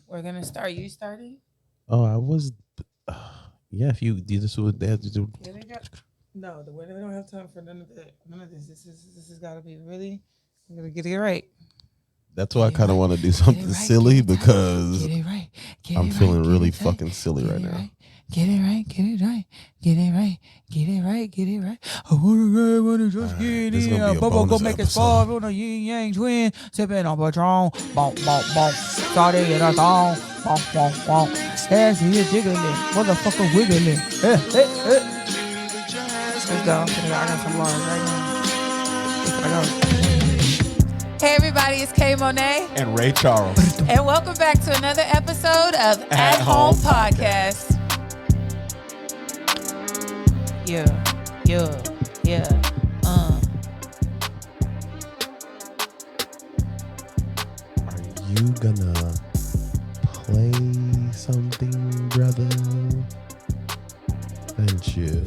we're gonna start. You starting? Oh, I was. Yeah, if you do this, would they have to do? Yeah, they got. No, we don't have time for none of that. None of this. This has got to be really. I'm gonna get it right. That's why Get I it kind of right. want to do Get it something right. Get silly it tight. because Get it right. Get I'm it right. feeling Get really it tight. fucking silly Get right it now. right. Get it right. Get it right. Get it right. Get it right. Get it right. I wanna just get This is in. gonna be a Bubble go bonus make it episode. fall on a yin yang twin. Sipping on Patron. Bonk bonk bonk. Started in a thong. Bonk bonk bonk. Ass here jiggling. Motherfucker wiggling. Let's go. I got some bars right now. I go. Hey everybody, it's Kay Monet. And Ray Charles. And welcome back to another episode of At Home Podcast. Yeah. Are you gonna play something, brother? Thank you.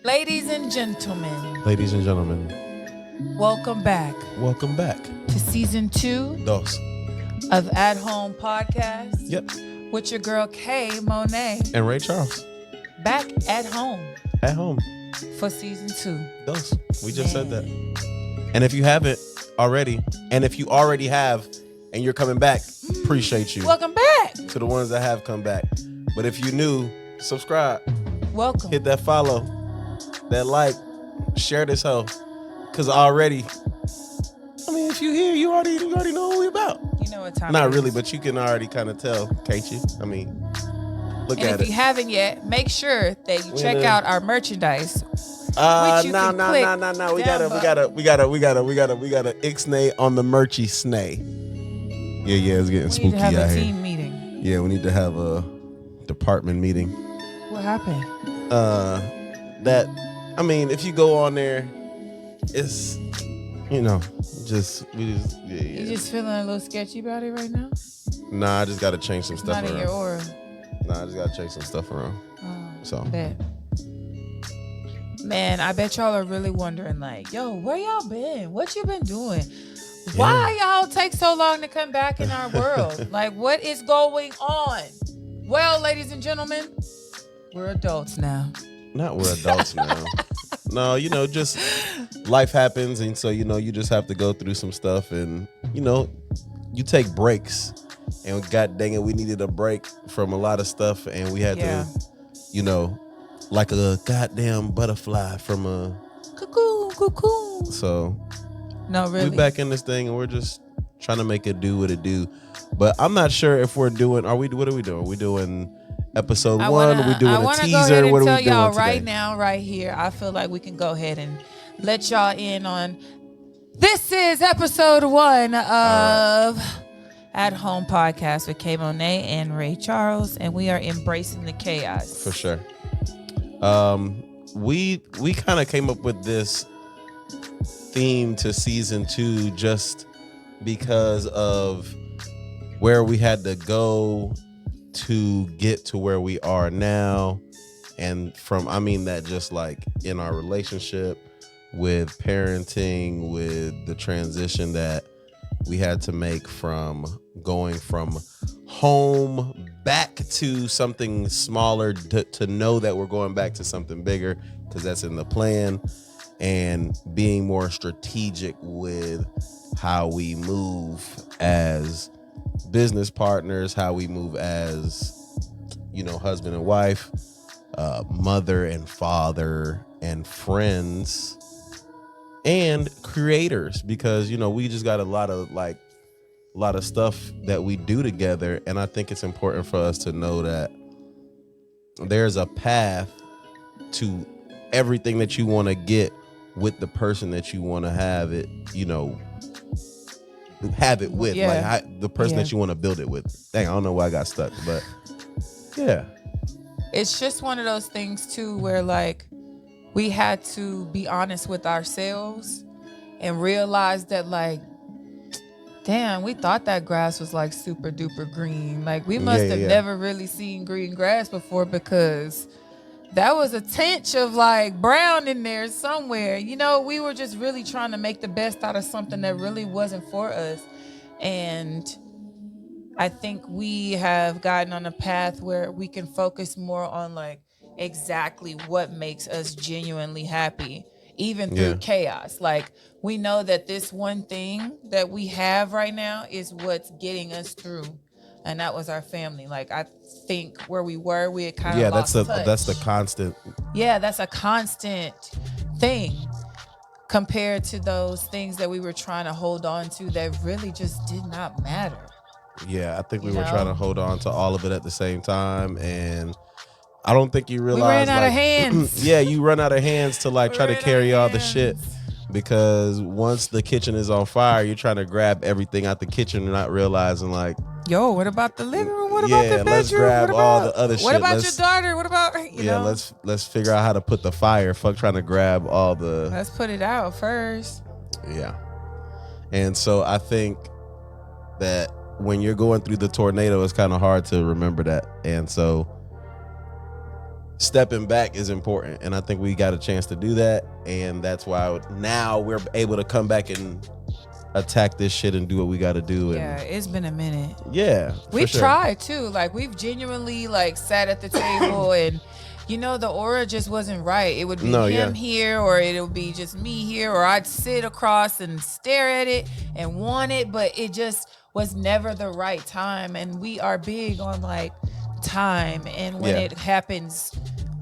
Ladies and gentlemen, Ladies and gentlemen, welcome back welcome back. to season 2 Dos. of At Home Podcast. Yep. With your girl Kay Monet. And Ray Charles. Back at home At home. for season 2. Dos. We just said that. And if you haven't already, and if you already have, and you're coming back, appreciate you. Welcome back. To the ones that have come back. But if you're new, subscribe. Welcome. Hit that follow, that like, share this hoe. Cause already, I mean, if you here, you already know what we about. You know what time Not it really, is. but you can already kind of tell, can't you? I mean, look And at if it. you haven't yet, make sure that you check out our merchandise. No. you We can click gotta ixnay on the merchy snay. Yeah, it's getting We need spooky to have out a here. team meeting. Yeah, we need to have a department meeting. What happened? That, I mean, if you go on there, it's, You just feeling a little sketchy about it right now? Nah, I just gotta change some It's stuff not in around. your aura. Nah, I just gotta change some stuff around. So. Bet. Man, I bet y'all are really wondering, like, yo, where y'all been? What you been doing? Why y'all take so long to come back in our world? Like, what is going on? Well, ladies and gentlemen, we're adults now. Not we're adults now. No, just life happens, and so you just have to go through some stuff, and you take breaks. And god dang it, we needed a break from a lot of stuff, and we had to, like a goddamn butterfly from a Cuckoo. So No, really. we back in this thing, and we're just trying to make it do what it do. But I'm not sure if what are we doing? Are we doing episode 1? Are we doing a teaser? Go ahead and what are tell we doing y'all today? right now, right here. I feel like we can go ahead and let y'all in on. This is episode 1 of At Home Podcast with Kay Monet and Ray Charles, and we are embracing the chaos. For sure. We kind of came up with this theme to season 2 just because of where we had to go to get to where we are now, and I mean that just like in our relationship, with parenting, with the transition that we had to make from going from home back to something smaller, to know that we're going back to something bigger, because that's in the plan, and being more strategic with how we move as business partners, how we move as husband and wife, mother and father, and friends, and creators, because we just got a lot of stuff that we do together, and I think it's important for us to know that there's a path to everything that you want to get with the person that you want to have it with, like the person that you want to build it with. Dang, I don't know why I got stuck, but yeah. It's just one of those things too where like we had to be honest with ourselves and realize that like, damn, we thought that grass was like super duper green. Like we must have never really seen green grass before, because that was a tinge of like brown in there somewhere. You know, we were just really trying to make the best out of something that really wasn't for us. And I think we have gotten on a path where we can focus more on like exactly what makes us genuinely happy, even through Yeah. chaos. Like we know that this one thing that we have right now is what's getting us through. And that was our family. Like I think where we were, we had kind of Yeah, lost touch. that's the constant. Yeah, that's a constant thing compared to those things that we were trying to hold on to that really just did not matter. Yeah, I think we You were trying to know? hold on to all of it at the same time, and I don't think you We ran realize out of like, hands. yeah, you run out of hands to like We try to ran out carry of all the shit hands. because once the kitchen is on fire, you're trying to grab everything out the kitchen and not realizing like, Yo, what about the living room? What about yeah, the let's bedroom? grab What all about the other what shit. about Let's your daughter? What about you yeah, know? let's figure out how to put the fire. Fuck trying to grab all the Let's put it out first. yeah. And so I think that when you're going through the tornado, it's kind of hard to remember that. And so stepping back is important. And I think we got a chance to do that. And that's why now we're able to come back and attack this shit and do what we got to do. Yeah, And it's been a minute. yeah, We've for sure. tried too. Like we've genuinely like sat at the table and you know the aura just wasn't right. It would be him here or it would be just me here or I'd sit across and stare at it and want it, but it just was never the right time. And we are big on like time and when it happens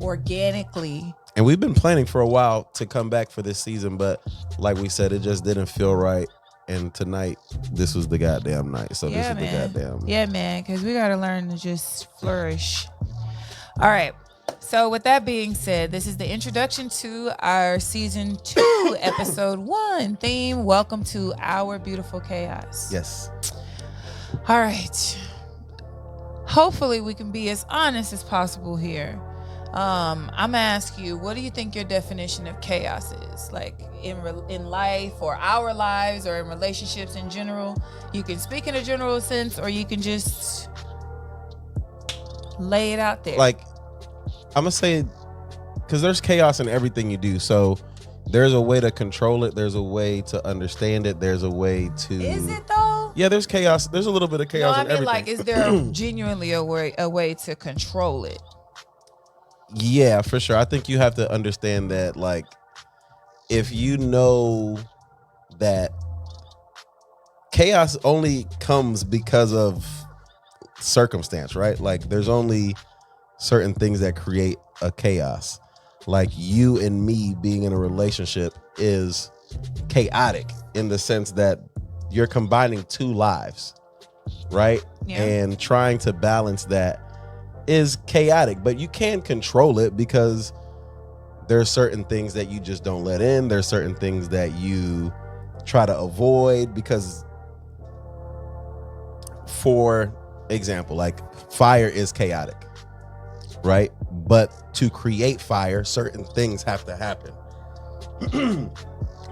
organically. And we've been planning for a while to come back for this season, but like we said, it just didn't feel right. And tonight, this was the goddamn night. So this is the goddamn. Yeah, man, because we got to learn to just flourish. All right. So with that being said, this is the introduction to our season 2, episode 1 theme. Welcome to Our Beautiful Chaos. Yes. All right. Hopefully we can be as honest as possible here. I'm gonna ask you, what do you think your definition of chaos is? Like in life or our lives or in relationships in general? You can speak in a general sense or you can just lay it out there. Like, I'm gonna say, because there's chaos in everything you do. So there's a way to control it. There's a way to understand it. There's a way to. Is it though? Yeah, there's chaos. There's a little bit of chaos in everything. Like, is there genuinely a way to control it? Yeah, for sure. I think you have to understand that, like, if you know that chaos only comes because of circumstance, right? Like, there's only certain things that create a chaos. Like, you and me being in a relationship is chaotic in the sense that you're combining two lives, right? Yeah. And trying to balance that is chaotic, but you can control it because there's certain things that you just don't let in. There's certain things that you try to avoid because, for example, like fire is chaotic, right? But to create fire, certain things have to happen.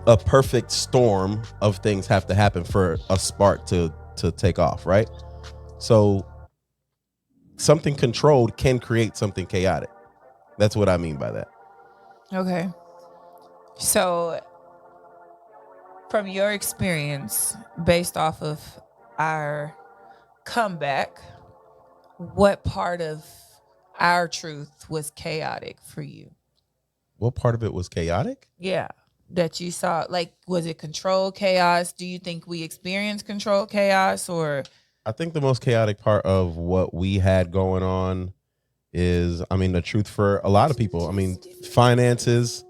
A perfect storm of things have to happen for a spark to take off, right? So something controlled can create something chaotic. That's what I mean by that. Okay. So from your experience, based off of our comeback, what part of our truth was chaotic for you? What part of it was chaotic? Yeah. That you saw, like, was it controlled chaos? Do you think we experienced controlled chaos or? I think the most chaotic part of what we had going on is, I mean, the truth for a lot of people. I mean, finances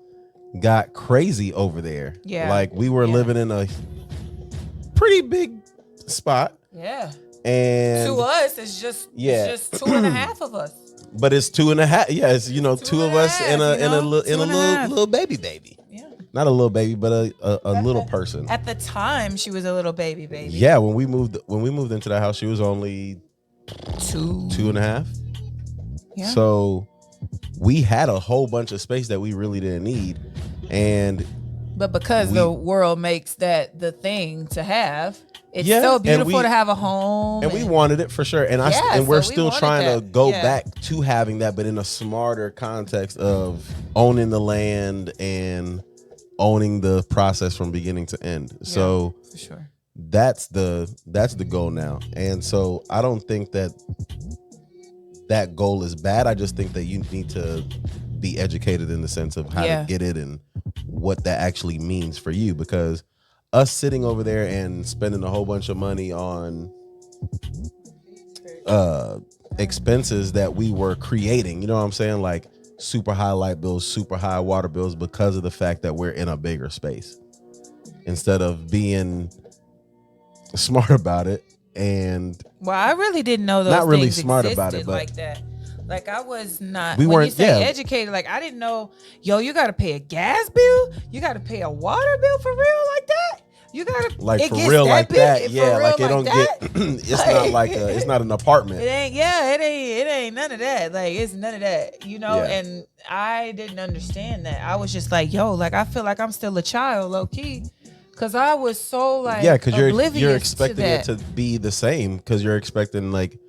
got crazy over there. Yeah. Like we were living in a pretty big spot. Yeah. And to us, it's just 2.5 of us. But it's 2.5. Yeah, it's two of us and a little baby. Yeah. Not a little baby, but a little person. At the time, she was a little baby. Yeah, when we moved into that house, she was only 2.5. Yeah. So we had a whole bunch of space that we really didn't need, and But because the world makes that the thing to have, it's Yeah, so and beautiful to have a home. And we wanted it for sure. And we're still trying to go back to having that, but in a smarter context of owning the land and owning the process from beginning to end. So for sure. That's the goal now. And so I don't think that goal is bad. I just think that you need to be educated in the sense of how to get it and what that actually means for you, because us sitting over there and spending a whole bunch of money on expenses that we were creating, you know what I'm saying? Like super high light bills, super high water bills, because of the fact that we're in a bigger space. Instead of being smart about it. And I really didn't know those not really things smart existed about it, but like that. Like I was not. We when weren't. You say educated, like I didn't know. Yo, you got to pay a gas bill. You got to pay a water bill for real, like that. You got to like for real like that. Yeah, like it don't get. It's like, not like it's not an apartment. It ain't. Yeah, it ain't none of that. Like it's none of that. You know. Yeah. And I didn't understand that. I was just like, yo, like I feel like I'm still a child, low key. Cause I was so like because you're expecting it to be the same, because you're expecting like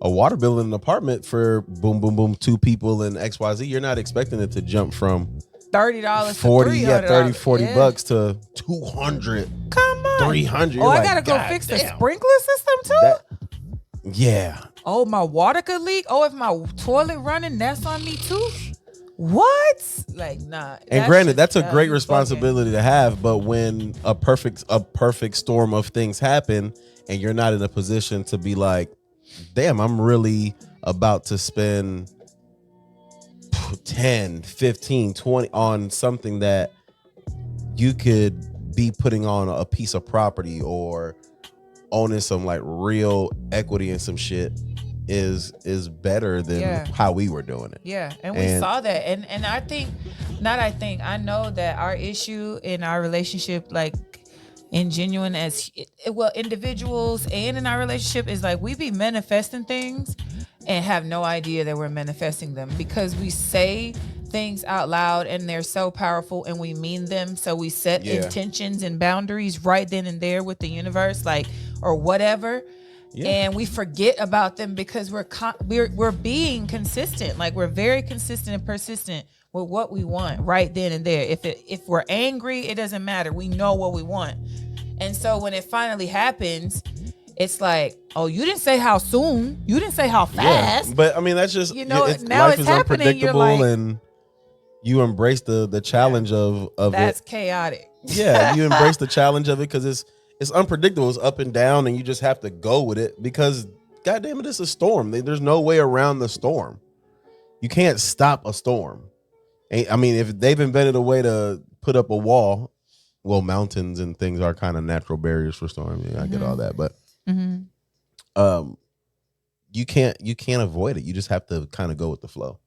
a water bill in an apartment for boom boom boom 2 people and XYZ. You're not expecting it to jump from $30 40 to $40 bucks to 200. Come on, 300. I gotta go fix the sprinkler system too. Yeah. Oh, my water could leak. Oh, if my toilet running, that's on me too. What? Like, nah. And granted, that's a great responsibility to have, but when a perfect storm of things happen and you're not in a position to be like, damn, I'm really about to spend 10, 15, 20 on something that you could be putting on a piece of property or owning some like real equity in some shit is better than how we were doing it. Yeah, and we saw that, and I know that our issue in our relationship, like in genuine as individuals and in our relationship, is like we be manifesting things and have no idea that we're manifesting them, because we say things out loud and they're so powerful and we mean them, so we set intentions and boundaries right then and there with the universe, like, or whatever. And we forget about them because we're being consistent. Like we're very consistent and persistent with what we want right then and there. If we're angry, it doesn't matter. We know what we want. And so when it finally happens, it's like, oh, you didn't say how soon. You didn't say how fast. Yeah, but I mean, that's just, now life is unpredictable, like, and you embrace the challenge of that's it. Chaotic. Yeah, you embrace the challenge of it because it's unpredictable. It's up and down, and you just have to go with it because, goddamn it, it's a storm. There's no way around the storm. You can't stop a storm. I mean, if they've invented a way to put up a wall, well, mountains and things are kind of natural barriers for storms. I get all that, but you can't avoid it. You just have to kind of go with the flow,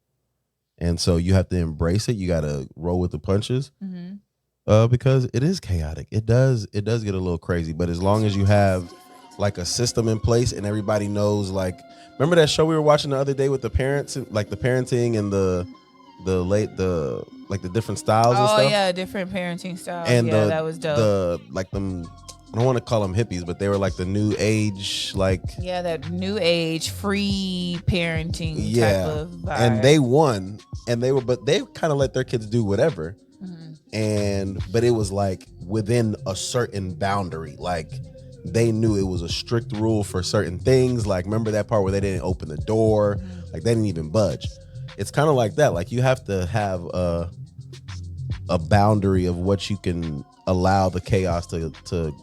and so you have to embrace it. You got to roll with the punches. Because it is chaotic. It does get a little crazy, but as long as you have like a system in place and everybody knows, like, remember that show we were watching the other day with the parents, like the parenting and the different styles and stuff. Oh yeah, different parenting styles. And that was dope. I don't want to call them hippies, but they were like the new age, like that new age free parenting type of vibe. And they won, and they kind of let their kids do whatever. But it was like within a certain boundary. Like they knew it was a strict rule for certain things. Like, remember that part where they didn't open the door? Like they didn't even budge. It's kind of like that. Like you have to have a boundary of what you can allow the chaos to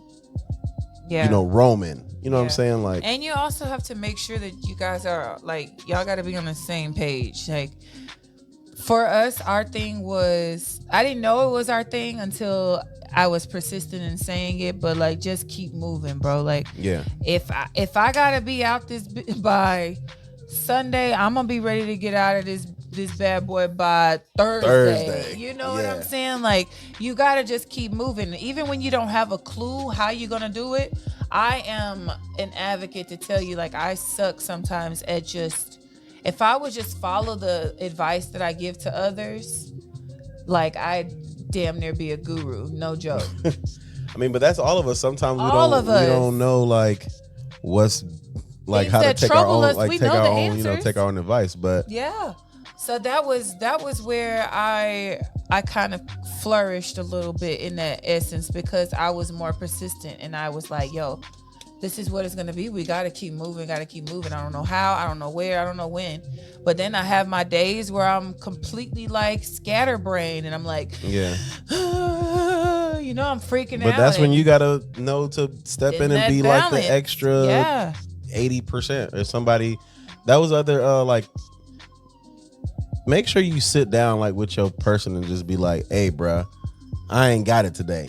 roam in. You know what I'm saying? Like, and you also have to make sure that you guys are like, y'all got to be on the same page. Like, for us, our thing was, I didn't know it was our thing until I was persistent in saying it, but like, just keep moving, bro. Like, if I gotta be out this by Sunday, I'm gonna be ready to get out of this bad boy by Thursday. You know what I'm saying? Like, you gotta just keep moving, even when you don't have a clue how you're gonna do it. I am an advocate to tell you, like, I suck sometimes at just. If I would just follow the advice that I give to others, like I damn near be a guru. No joke. I mean, but that's all of us. Sometimes All of us. we don't know like what's like Things how to that take our trouble own us, like we take know our the own answers. take our own advice. But yeah. So that was where I kind of flourished a little bit in that essence, because I was more persistent, and I was like, yo, this is what it's gonna be. We gotta keep moving. I don't know how, I don't know where, I don't know when. But then I have my days where I'm completely like scatterbrained, and I'm like, yeah. I'm freaking out. But that's when you gotta know to step in and be balance. like the extra 80%. Or somebody that was other like, make sure you sit down like with your person and just be like, hey, bruh, I ain't got it today.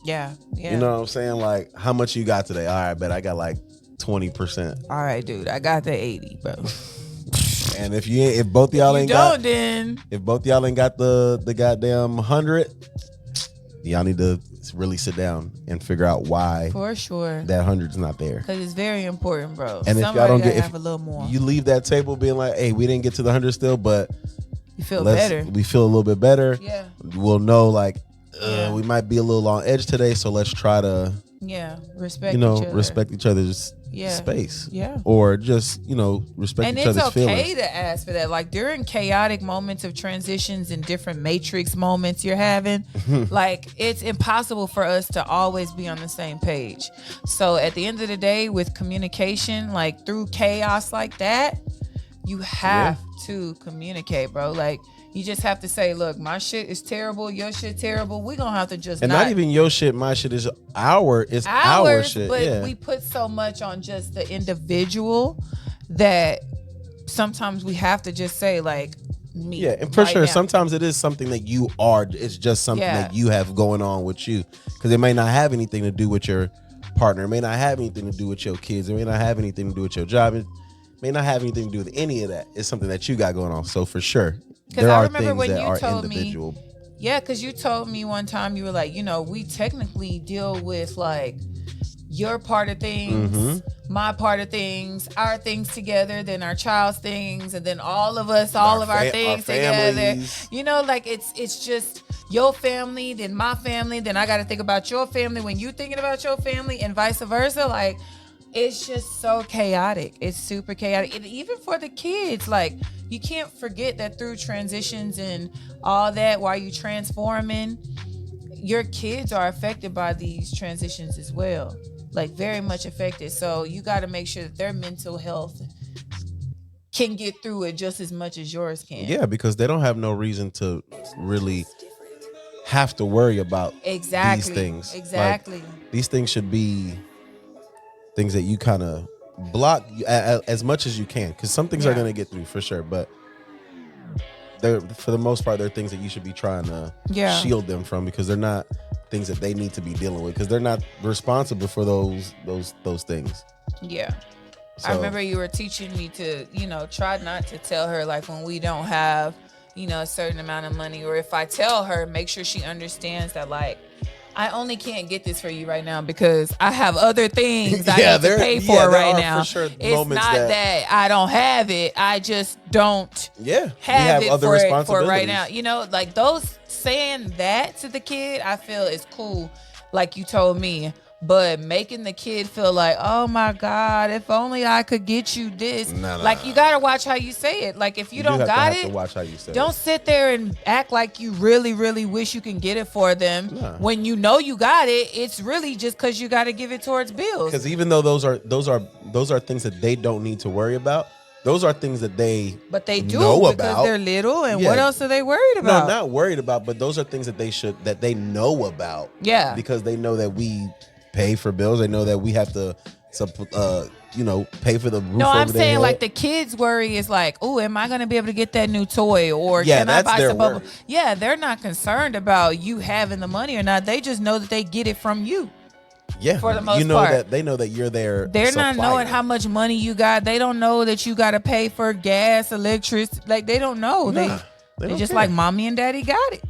Yeah. You know what I'm saying? Like, how much you got today? All right, bet I got like 20%. All right, dude, I got the 80, bro. And if both y'all ain't got the goddamn 100, y'all need to really sit down and figure out why for sure that 100's not there. Because it's very important, bro. And if y'all don't get, have a little more, you leave that table being like, hey, we didn't get to the 100 still, but you feel better. We feel a little bit better. Yeah. We'll know like we might be a little on edge today, so let's try to respect each other's space. Yeah. Or just, respect each other's feelings. And it's okay to ask for that. Like during chaotic moments of transitions and different matrix moments you're having, like it's impossible for us to always be on the same page. So at the end of the day, with communication, like through chaos like that, you have to communicate, bro. Like you just have to say, look, my shit is terrible, your shit terrible. We're gonna have to just not even your shit, my shit is our shit. But we put so much on just the individual that sometimes we have to just say like me. Yeah, and for sure, sometimes it is something that you are. It's just something that you have going on with you, because it may not have anything to do with your partner. It may not have anything to do with your kids. It may not have anything to do with your job. It may not have anything to do with any of that. It's something that you got going on. So for sure, there are things that are individual. Because you told me one time, you were like, we technically deal with like your part of things, my part of things, our things together, then our child's things, and then all of us, all of our things together. Like it's just your family, then my family, then I got to think about your family when you thinking about your family, and vice versa. Like it's just so chaotic. It's super chaotic. And even for the kids, like you can't forget that through transitions and all that, while you transforming, your kids are affected by these transitions as well. Like very much affected. So you got to make sure that their mental health can get through it just as much as yours can. Yeah, because they don't have no reason to really have to worry about these things. Exactly. Like, these things should be things that you kind of block as much as you can, because some things are going to get through for sure, but for the most part, they're things that you should be trying to shield them from, because they're not things that they need to be dealing with, because they're not responsible for those things. Yeah. So, I remember you were teaching me to, try not to tell her like when we don't have, a certain amount of money, or if I tell her, make sure she understands that like I only can't get this for you right now because I have other things I need to pay for right now. For sure it's not that I don't have it. I just don't have it for right now. Like those saying that to the kid, I feel is cool. Like you told me. But making the kid feel like, oh my God, if only I could get you this. Like you gotta watch how you say it. Like if you don't got it, watch how you say don't sit there and act like you really, really wish you can get it for them. When you know you got it. It's really just because you got to give it towards bills. Because even though those are things that they don't need to worry about, those are things that they do know because about. They're little, and what else are they worried about? No, not worried about, but those are things that they know about. Yeah, because they know that we pay for bills. They know that we have to pay for the roof. No, I'm saying like the kids' worry is like, oh, am I gonna be able to get that new toy, or can I buy some bubble? Yeah, they're not concerned about you having the money or not. They just know that they get it from you. Yeah, for the most part. That they know that you're there. They're not knowing how much money you got. They don't know that you got to pay for gas, electricity. Like they don't know. They just care. Like mommy and daddy got it.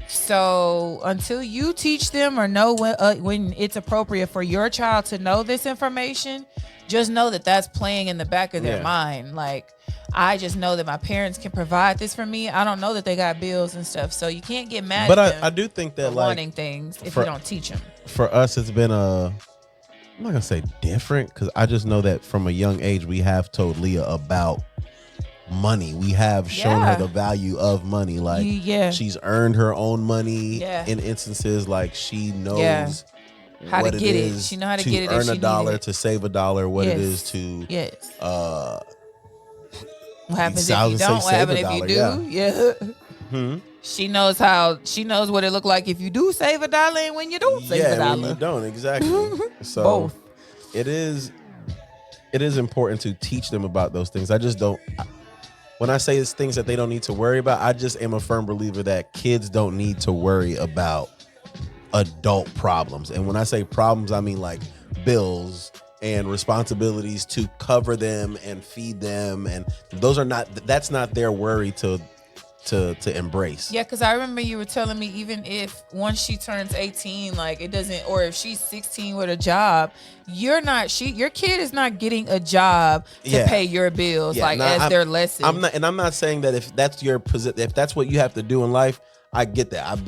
So until you teach them or know when it's appropriate for your child to know this information, just know that that's playing in the back of their mind. Like, I just know that my parents can provide this for me. I don't know that they got bills and stuff, so you can't get mad But at them I do think that for like wanting things if you don't teach them. For us, it's been I'm not gonna say different, because I just know that from a young age we have told Leah about money. We have shown her the value of money. Like she's earned her own money in instances. Like she knows how what to get it it. is She know how to to get it. earn a dollar, to save a dollar. What it is to what happens if you don't? What happens if you do? Yeah. She knows what it look like if you do save a dollar and when you don't save a dollar. When you don't, exactly. So both. It is important to teach them about those things. I just don't. When I say it's things that they don't need to worry about, I just am a firm believer that kids don't need to worry about adult problems. And when I say problems, I mean like bills and responsibilities to cover them and feed them, and that's not their worry to embrace. Yeah, because I remember you were telling me even if once she turns 18, like it doesn't, or if she's 16 with a job, your kid is not getting a job to pay your bills their lesson. I'm not saying that if that's your position, if that's what you have to do in life, I get that. I've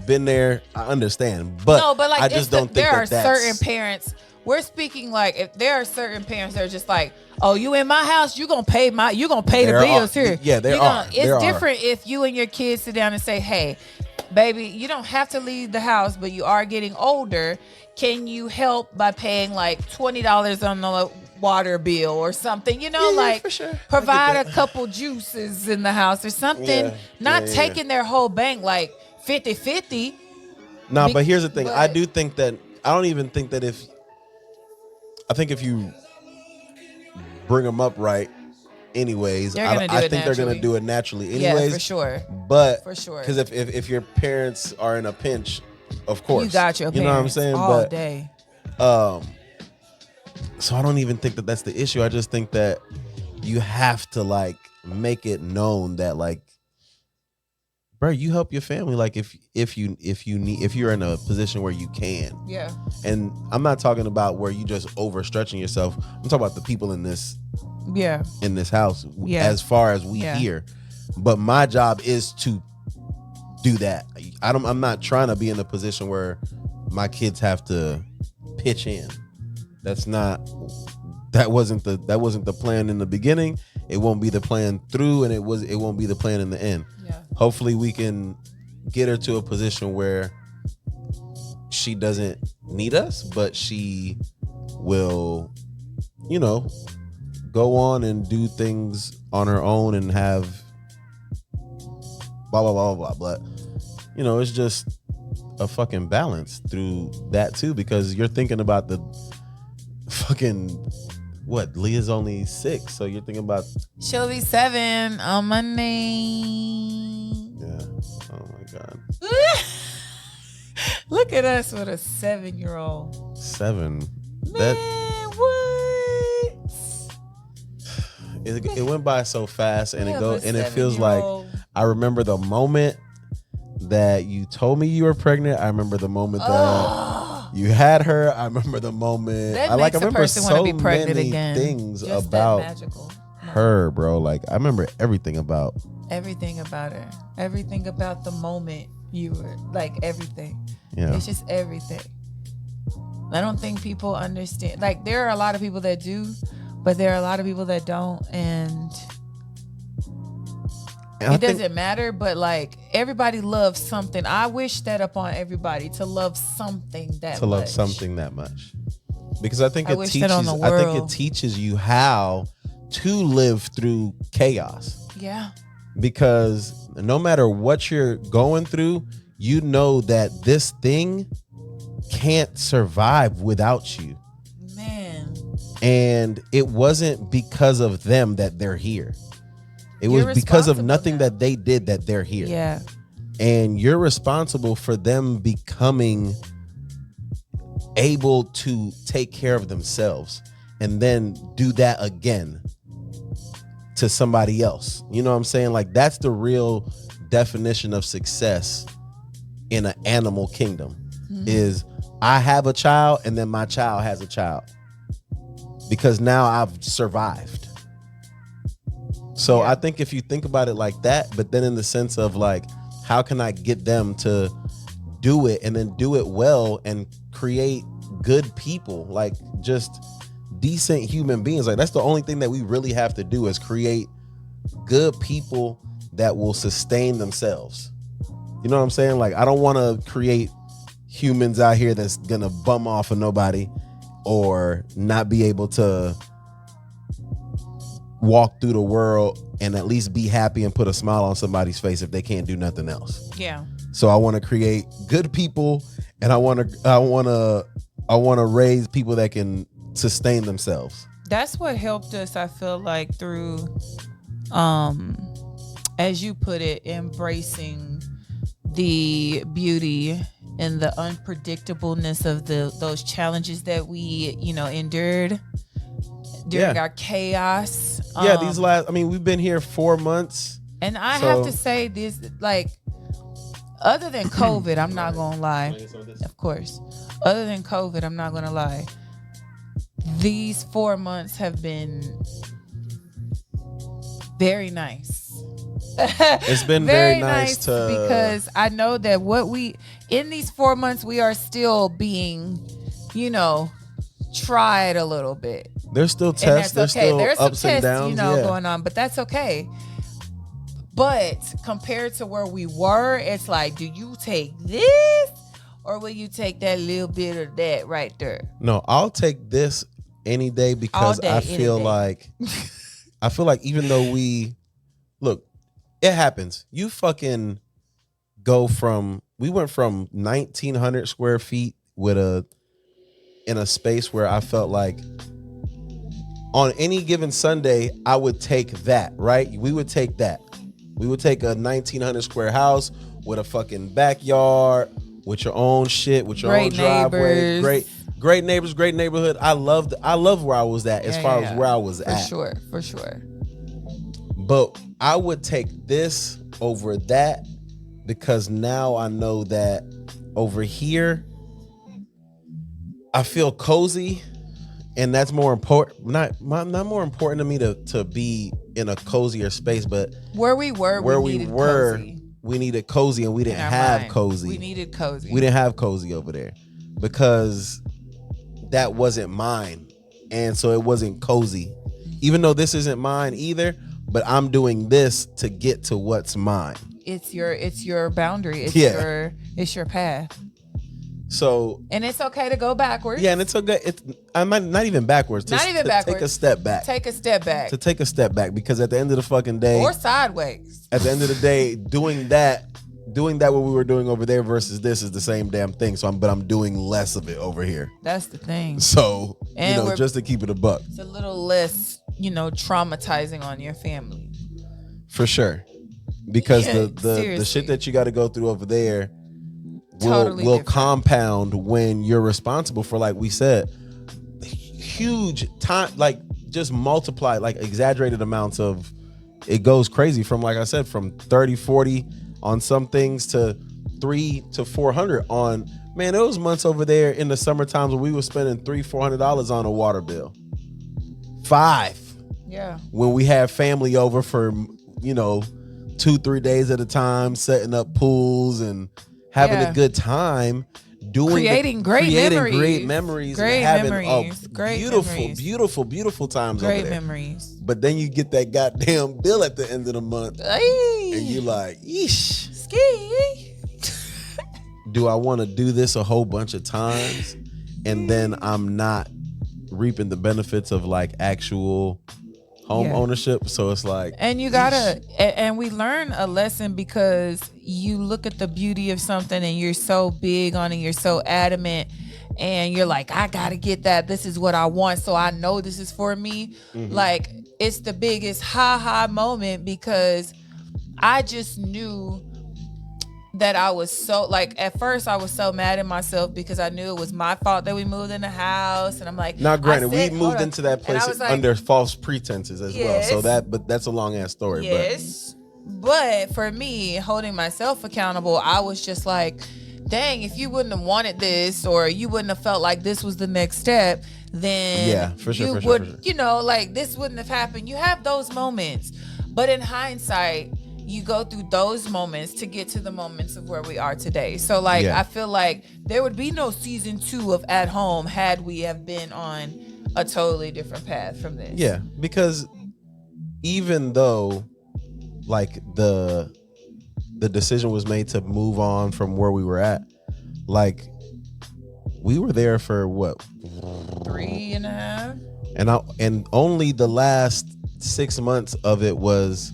been there. I understand, but no, but like I just don't think there are that's certain parents. We're speaking like if there are certain parents that are just like, oh, you in my house, you gonna pay the bills here. Yeah, It's different if you and your kids sit down and say, hey, baby, you don't have to leave the house, but you are getting older. Can you help by paying like $20 on the water bill or something? For sure. Provide a couple juices in the house or something. Not taking their whole bank like 50-50. No, but here's the thing. I do think that I don't even think that I think if you bring them up right, anyways, I think they're gonna do it naturally, anyways. Yeah, for sure. But for sure, because if your parents are in a pinch, of course you got your parents. You know what I'm saying? All day. So I don't even think that that's the issue. I just think that you have to like make it known that like, bro, you help your family. Like if you're in a position where you can. Yeah. And I'm not talking about where you just overstretching yourself. I'm talking about the people in this house. As far as we hear. But my job is to do that. I'm not trying to be in a position where my kids have to pitch in. That wasn't the plan in the beginning. It won't be the plan through, and it won't be the plan in the end. Yeah. Hopefully we can get her to a position where she doesn't need us, but she will, go on and do things on her own and have blah, blah, blah, blah, blah. But, it's just a fucking balance through that too, because you're thinking about the fucking, what, Leah's only 6, so you're thinking about... She'll be 7 on Monday. Yeah. Oh my God. Look at us with a 7-year-old. 7. Man, what? It went by so fast, and it feels like I remember the moment that you told me you were pregnant. I remember the moment that you had her. I remember the moment. I remember so many things just about her, bro. Like I remember everything about her, everything about the moment you were like everything. Yeah, it's just everything. I don't think people understand. Like there are a lot of people that do, but there are a lot of people that don't, and it doesn't matter, but like everybody loves something. I wish that upon everybody to love something that much. Because I think it teaches you how to live through chaos. Yeah. Because no matter what you're going through, you know that this thing can't survive without you. Man. And it wasn't because of them that they're here. It was because of nothing that they did that they're here. Yeah. And you're responsible for them becoming able to take care of themselves and then do that again to somebody else. You know what I'm saying? Like that's the real definition of success in an animal kingdom. Mm-hmm. Is I have a child and then my child has a child. Because now I've survived. So Yeah. I think if you think about it like that, but then in the sense of like, how can I get them to do it and then do it well and create good people, like just decent human beings? Like that's the only thing that we really have to do is create good people that will sustain themselves. You know what I'm saying? Like I don't want to create humans out here that's gonna bum off of nobody or not be able to walk through the world and at least be happy and put a smile on somebody's face if they can't do nothing else. Yeah. So I want to create good people, and I want to raise people that can sustain themselves. That's what helped us, I feel like, through as you put it, embracing the beauty and the unpredictableness of those challenges that we, endured during our chaos. These last, we've been here 4 months. And I have to say this, like, other than COVID, I'm not going to lie. Of course. Other than COVID, I'm not going to lie. These 4 months have been very nice. It's been very nice because I know that in these 4 months, we are still being, tried a little bit. There's still tests. There's still ups and downs, going on, but that's okay. But compared to where we were, it's like, do you take this or will you take that little bit of that right there? No, I'll take this any day because I feel like even though we it happens. You fucking we went from 1,900 square feet in a space where I felt like on any given Sunday, I would take that, right? We would take that. We would take a 1,900 square house with a fucking backyard, with your own shit, with your own driveway, great neighbors, great neighborhood. I love where I was at as far as where I was at. For sure. But I would take this over that because now I know that over here I feel cozy, and that's more important. Not more important to me to be in a cozier space, but where we were, we needed cozy, and we didn't have cozy. We needed cozy. We didn't have cozy over there because that wasn't mine, and so it wasn't cozy. Even though this isn't mine either, but I'm doing this to get to what's mine. It's your boundary. It's your path. So, and it's okay to go backwards. Yeah, and it's okay. I might not even backwards. Not even backwards. Take a step back. To take a step back, because at the end of the fucking day, or sideways. At the end of the day, doing that what we were doing over there versus this is the same damn thing. So I'm doing less of it over here. That's the thing. So just to keep it a buck, it's a little less, traumatizing on your family. For sure, because the shit that you got to go through over there will compound when you're responsible for, like we said, huge time, like just multiply, like exaggerated amounts of, it goes crazy from, like I said, from 30, 40 on some things to 300 to 400 on, man, there was months over there in the summer times when we were spending $300-$400 on a water bill. $5. Yeah. When we had family over for, 2-3 days at a time, setting up pools and having a good time, creating great memories, and having beautiful times over there. Great memories. But then you get that goddamn bill at the end of the month, and you like, yeesh. Ski. Do I want to do this a whole bunch of times, and then I'm not reaping the benefits of like actual home ownership? So it's like, and you gotta, and we learn a lesson because you look at the beauty of something and you're so big on it, you're so adamant, and you're like, I gotta get that. This is what I want, so I know this is for me. Mm-hmm. Like, it's the biggest ha moment because I just knew that I was so, like, at first I was so mad at myself because I knew it was my fault that we moved in the house, and I'm like, now granted, we moved into that place like, under false pretenses as well, so but that's a long ass story. Yes, but for me, holding myself accountable, I was just like, dang, if you wouldn't have wanted this, or you wouldn't have felt like this was the next step, then for sure. like, this wouldn't have happened. You have those moments. But in hindsight, you go through those moments to get to the moments of where we are today. So like, I feel like there would be no season 2 of At Home had we have been on a totally different path from this. Yeah, because even though like the decision was made to move on from where we were at, like we were there for what, 3.5, and only the last 6 months of it was,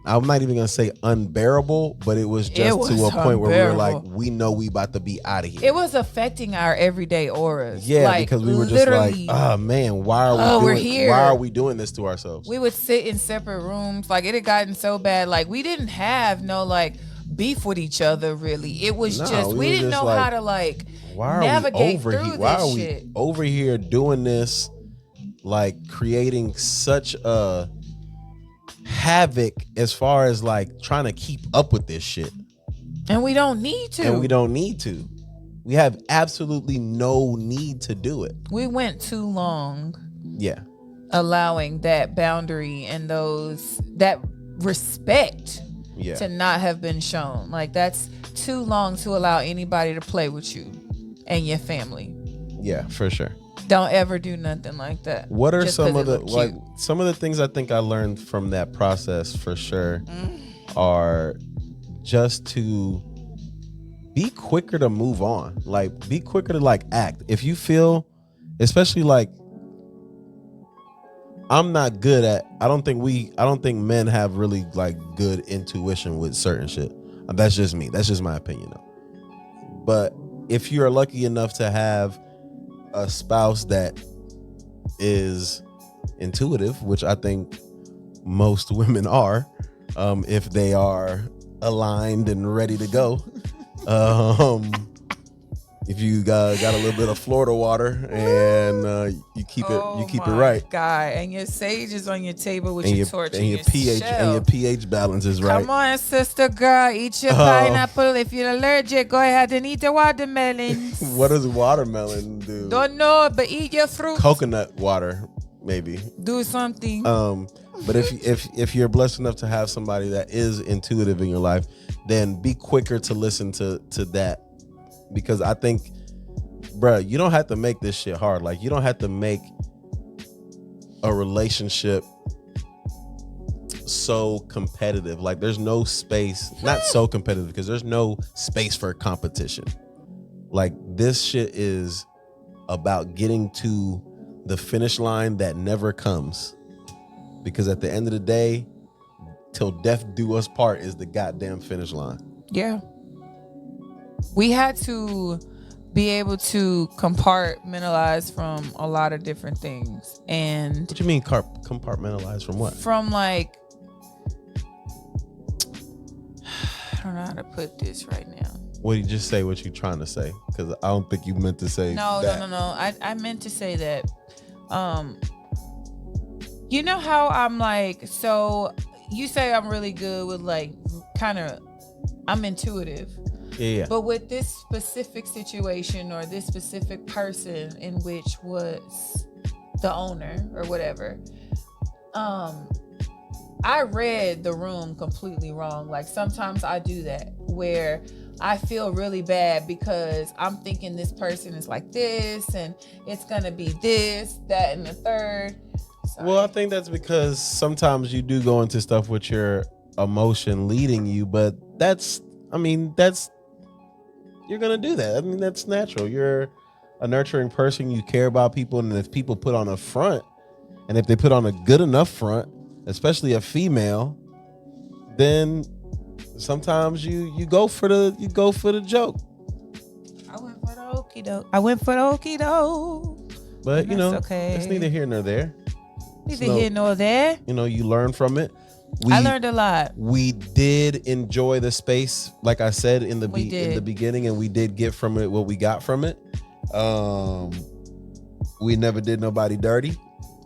I'm not even gonna say unbearable, but it was to a point where we were like, we know we about to be out of here. It was affecting our everyday auras. Yeah, like, because we were just like, oh man, why are we doing this to ourselves? We would sit in separate rooms. Like, it had gotten so bad. Like, we didn't have no like beef with each other really. It was we didn't know how to like navigate through this shit. Why are we over here doing this? Like creating such a havoc as far as like trying to keep up with this shit. And we don't need to. We have absolutely no need to do it. We went too long. Yeah. Allowing that boundary and that respect to not have been shown. Like, that's too long to allow anybody to play with you and your family. Yeah, for sure. Don't ever do nothing like that. What are some of the things I think I learned from that process for sure are just to be quicker to move on. Like, be quicker to like act. If you feel, especially like, I'm not good at, I don't think men have really like good intuition with certain shit. That's just me. That's just my opinion though. But if you're lucky enough to have a spouse that is intuitive, which I think most women are, if they are aligned and ready to go. If you got a little bit of Florida water and you keep it right. God, and your sage is on your table with your torch and your pH shell. and your pH balance is right. Come on, sister girl, eat your pineapple. If you're allergic, go ahead and eat the watermelon. What does watermelon do? Don't know, but eat your fruit. Coconut water, maybe. Do something. But if you're blessed enough to have somebody that is intuitive in your life, then be quicker to listen to that. Because I think, bruh, you don't have to make this shit hard. Like, you don't have to make a relationship so competitive. Like, there's no space, not so competitive, because there's no space for competition. Like, this shit is about getting to the finish line that never comes. Because at the end of the day, till death do us part is the goddamn finish line. Yeah. We had to be able to compartmentalize from a lot of different things. And what do you mean compartmentalize from what? From like, I don't know how to put this right now. Well, you just say what you're trying to say, because I don't think you meant to say that. No. I meant to say that, you know how I'm like, so you say I'm really good with like, I'm intuitive. Yeah. But with this specific situation or this specific person in which was the owner or whatever, I read the room completely wrong. Like, sometimes I do that where I feel really bad because I'm thinking this person is like this and it's gonna be this, that, and the third. Sorry. Well, I think that's because sometimes you do go into stuff with your emotion leading you, but you're going to do that. I mean, that's natural. You're a nurturing person. You care about people. And if people put on a front, and if they put on a good enough front, especially a female, then sometimes you go for the joke. I went for the okie doke. But, okay. It's neither here nor there. Here nor there. You learn from it. I learned a lot. We did enjoy the space, like I said in the beginning, and we did get from it what we got from it. We never did nobody dirty.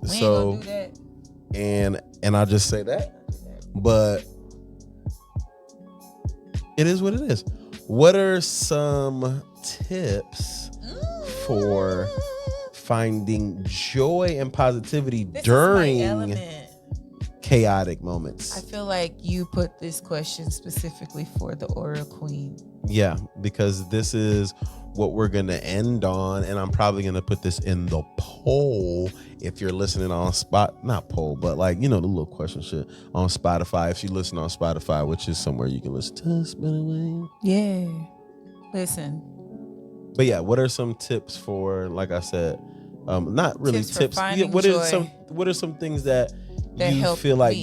We ain't gonna do that. And I'll just say that. But it is what it is. What are some tips for finding joy and positivity during chaotic moments. I feel like you put this question specifically for the Aura Queen. Yeah, because this is what we're going to end on. And I'm probably going to put this in the poll if you're listening on not poll, but like, the little question shit on Spotify. If you listen on Spotify, which is somewhere you can listen to Spin Away. Yeah. Listen. But yeah, what are some tips for, like I said, not really tips. Yeah, what are some things that you feel like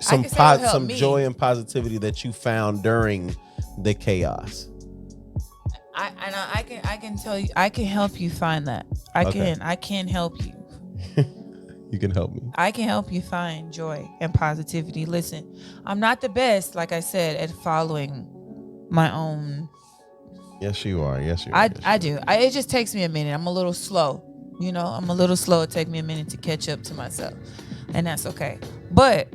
some joy and positivity that you found during the chaos? I can tell you, I can help you find that. I can help you. You can help me. I can help you find joy and positivity. Listen, I'm not the best, like I said, at following my own. Yes, you are. I do. It just takes me a minute. I'm a little slow. I'm a little slow. It takes me a minute to catch up to myself. And that's okay. But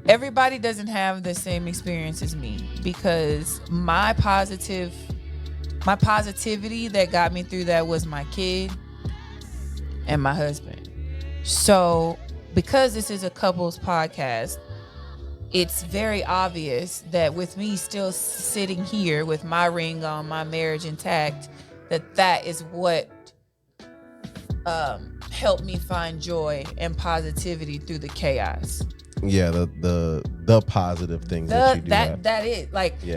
everybody doesn't have the same experience as me, because my positivity that got me through that was my kid and my husband. So because this is a couples podcast, it's very obvious that with me still sitting here with my ring on, my marriage intact, that is what helped me find joy and positivity through the chaos. Yeah, the positive things that you do. That is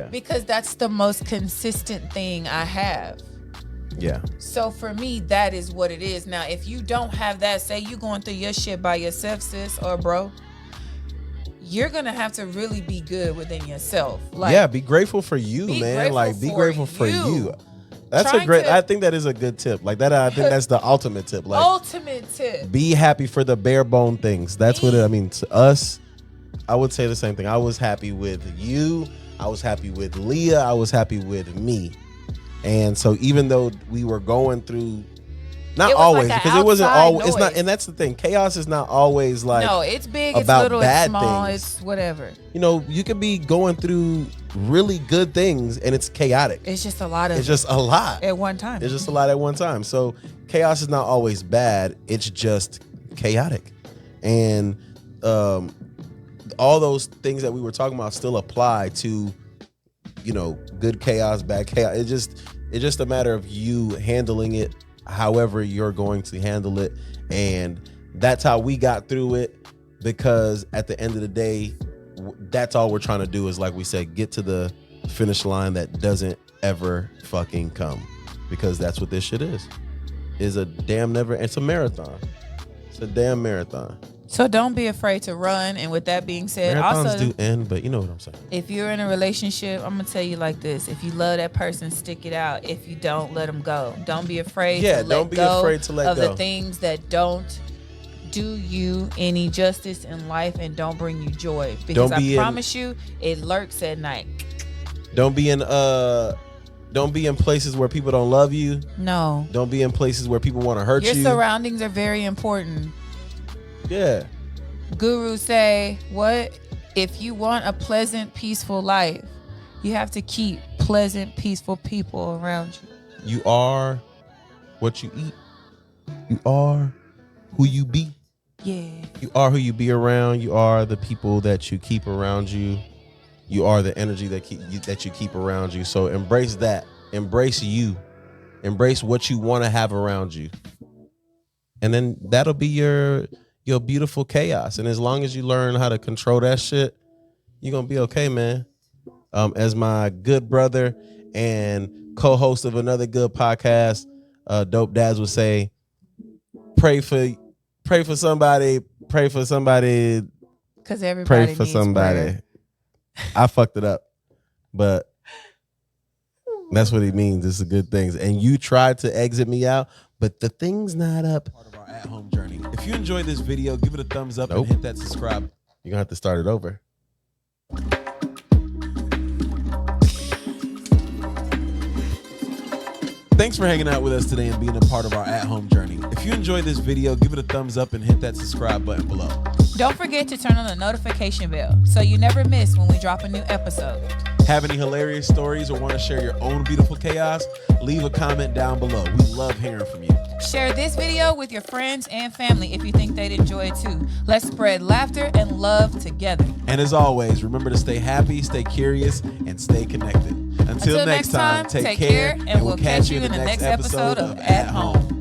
because that's the most consistent thing I have. Yeah. So for me, that is what it is. Now, if you don't have that, say you going through your shit by yourself, sis or bro, you're gonna have to really be good within yourself. Be grateful for you, man. Be grateful for you. That's I think that is a good tip. Like that, I think that's the ultimate tip. Like ultimate tip. Be happy for the bare bone things. That's what I mean to us. I would say the same thing. I was happy with you. I was happy with Leah. I was happy with me. And so even though we were going through, not always, because it wasn't always. It's not, and that's the thing. Chaos is not always like it's big, it's about little, bad it's small, things. it's whatever. You could be going through really good things and it's chaotic. It's just a lot at one time. It's just a lot at one time. So chaos is not always bad. It's just chaotic, and all those things that we were talking about still apply to, good chaos, bad chaos. It's just a matter of you handling it however you're going to handle it. And that's how we got through it, because at the end of the day, that's all we're trying to do is, like we said, get to the finish line that doesn't ever fucking come, because that's what this shit is a damn it's a marathon. It's a damn marathon. So don't be afraid to run. And with that being said, marathons also do end, but you know what I'm saying. If you're in a relationship, I'm gonna tell you like this: if you love that person, stick it out. If you don't, let them go. Don't be afraid. Don't be afraid to let go of the things that don't do you any justice in life and don't bring you joy. Because I promise you, it lurks at night. Don't be in places where people don't love you. No. Don't be in places where people want to hurt you. Your surroundings are very important. Yeah. Gurus say, what? If you want a pleasant, peaceful life, you have to keep pleasant, peaceful people around you. You are what you eat. You are who you be. Yeah. You are who you be around. You are the people that you keep around you. You are the energy that you keep around you. So embrace that. Embrace you. Embrace what you want to have around you. And then that'll be your beautiful chaos. And as long as you learn how to control that shit, you're going to be okay, man. As my good brother and co-host of another good podcast, Dope Dads would say, pray for somebody. Pray for somebody. Because everybody pray for needs somebody. prayer. I fucked it up, but that's what it means. It's a good things. And you tried to exit me out, but the thing's not up. Part of our at-home journey. If you enjoyed this video, give it a thumbs up and hit that subscribe. You're gonna have to start it over. Thanks for hanging out with us today and being a part of our at-home journey. If you enjoyed this video, give it a thumbs up and hit that subscribe button below. Don't forget to turn on the notification bell so you never miss when we drop a new episode. Have any hilarious stories or want to share your own beautiful chaos? Leave a comment down below. We love hearing from you. Share this video with your friends and family if you think they'd enjoy it too. Let's spread laughter and love together. And as always, remember to stay happy, stay curious, and stay connected. Until next time, take care, and we'll catch you in the next episode of At Home.